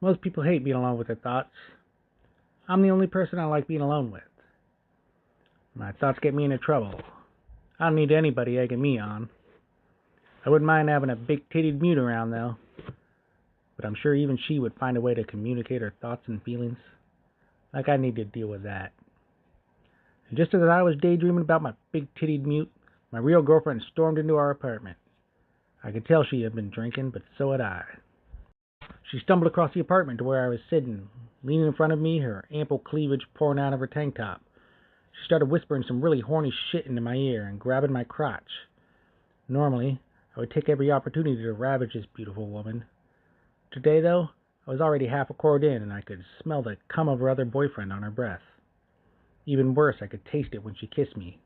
Most people hate being alone with their thoughts. I'm the only person I like being alone with. My thoughts get me into trouble. I don't need anybody egging me on. I wouldn't mind having a big-titted mute around, though. But I'm sure even she would find a way to communicate her thoughts and feelings. Like I need to deal with that. And just as I was daydreaming about my big-titted mute, my real girlfriend stormed into our apartment. I could tell she had been drinking, but so had I. She stumbled across the apartment to where I was sitting, leaning in front of me, her ample cleavage pouring out of her tank top. She started whispering some really horny shit into my ear and grabbing my crotch. Normally, I would take every opportunity to ravage this beautiful woman. Today, though, I was already half a quart in, and I could smell the cum of her other boyfriend on her breath. Even worse, I could taste it when she kissed me.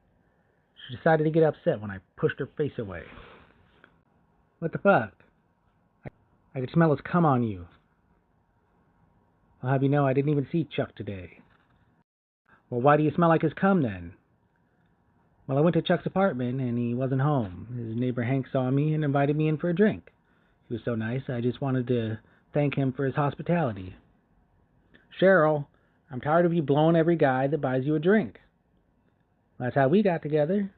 She decided to get upset when I pushed her face away. What the fuck? I could smell his cum on you. I'll have you know I didn't even see Chuck today. Well, why do you smell like his cum then? Well, I went to Chuck's apartment and he wasn't home. His neighbor Hank saw me and invited me in for a drink. He was so nice, I just wanted to thank him for his hospitality. Cheryl, I'm tired of you blowing every guy that buys you a drink. That's how we got together.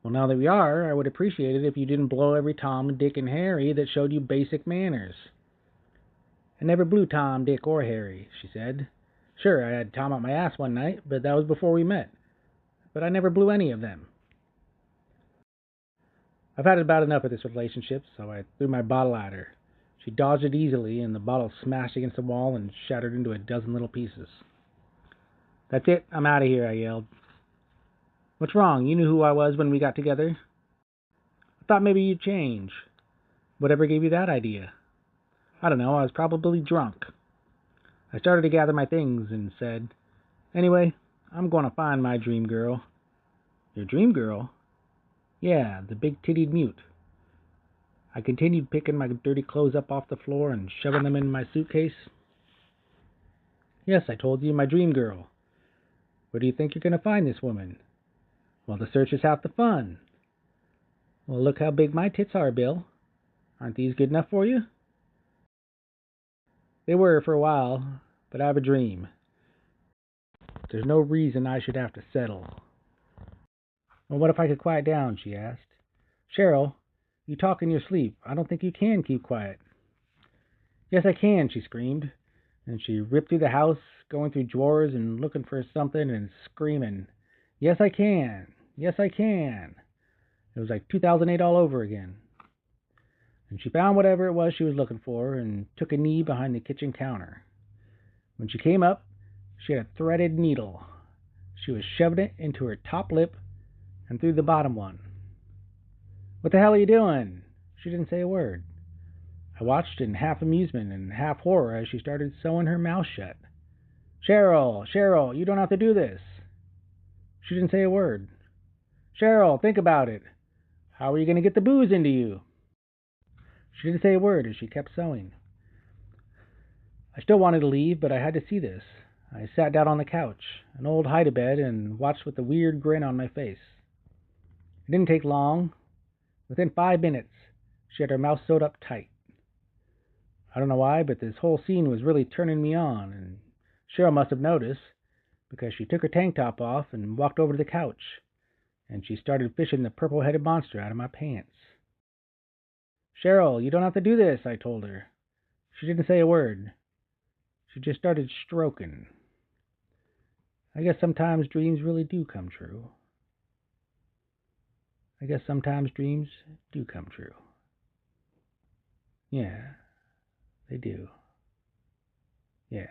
Well, now that we are, I would appreciate it if you didn't blow every Tom, Dick, and Harry that showed you basic manners. I never blew Tom, Dick, or Harry, she said. Sure, I had Tom up my ass one night, but that was before we met. But I never blew any of them. I've had about enough of this relationship, so I threw my bottle at her. She dodged it easily, and the bottle smashed against the wall and shattered into a dozen little pieces. That's it, I'm out of here, I yelled. What's wrong? You knew who I was when we got together. I thought maybe you'd change. Whatever gave you that idea? I don't know, I was probably drunk. I started to gather my things and said, Anyway, I'm going to find my dream girl. Your dream girl? Yeah, the big-tittied mute. I continued picking my dirty clothes up off the floor and shoving them in my suitcase. Yes, I told you, my dream girl. Where do you think you're going to find this woman? Well, the search is half the fun. Well, look how big my tits are, Bill. Aren't these good enough for you? They were for a while, but I have a dream. There's no reason I should have to settle. Well, what if I could quiet down, she asked. Cheryl, you talk in your sleep. I don't think you can keep quiet. Yes, I can, she screamed. And she ripped through the house, going through drawers and looking for something and screaming, Yes, I can. Yes, I can. It was like 2008 all over again. And she found whatever it was she was looking for and took a knee behind the kitchen counter. When she came up, she had a threaded needle. She was shoving it into her top lip and through the bottom one. What the hell are you doing? She didn't say a word. I watched in half amusement and half horror as she started sewing her mouth shut. Cheryl, you don't have to do this. She didn't say a word. Cheryl, think about it. How are you going to get the booze into you? She didn't say a word as she kept sewing. I still wanted to leave, but I had to see this. I sat down on the couch, an old hide-a-bed, and watched with a weird grin on my face. It didn't take long. Within 5 minutes, she had her mouth sewed up tight. I don't know why, but this whole scene was really turning me on, and Cheryl must have noticed, because she took her tank top off and walked over to the couch, and she started fishing the purple-headed monster out of my pants. Cheryl, you don't have to do this, I told her. She didn't say a word. She just started stroking. I guess sometimes dreams really do come true. Yeah, they do. Yeah.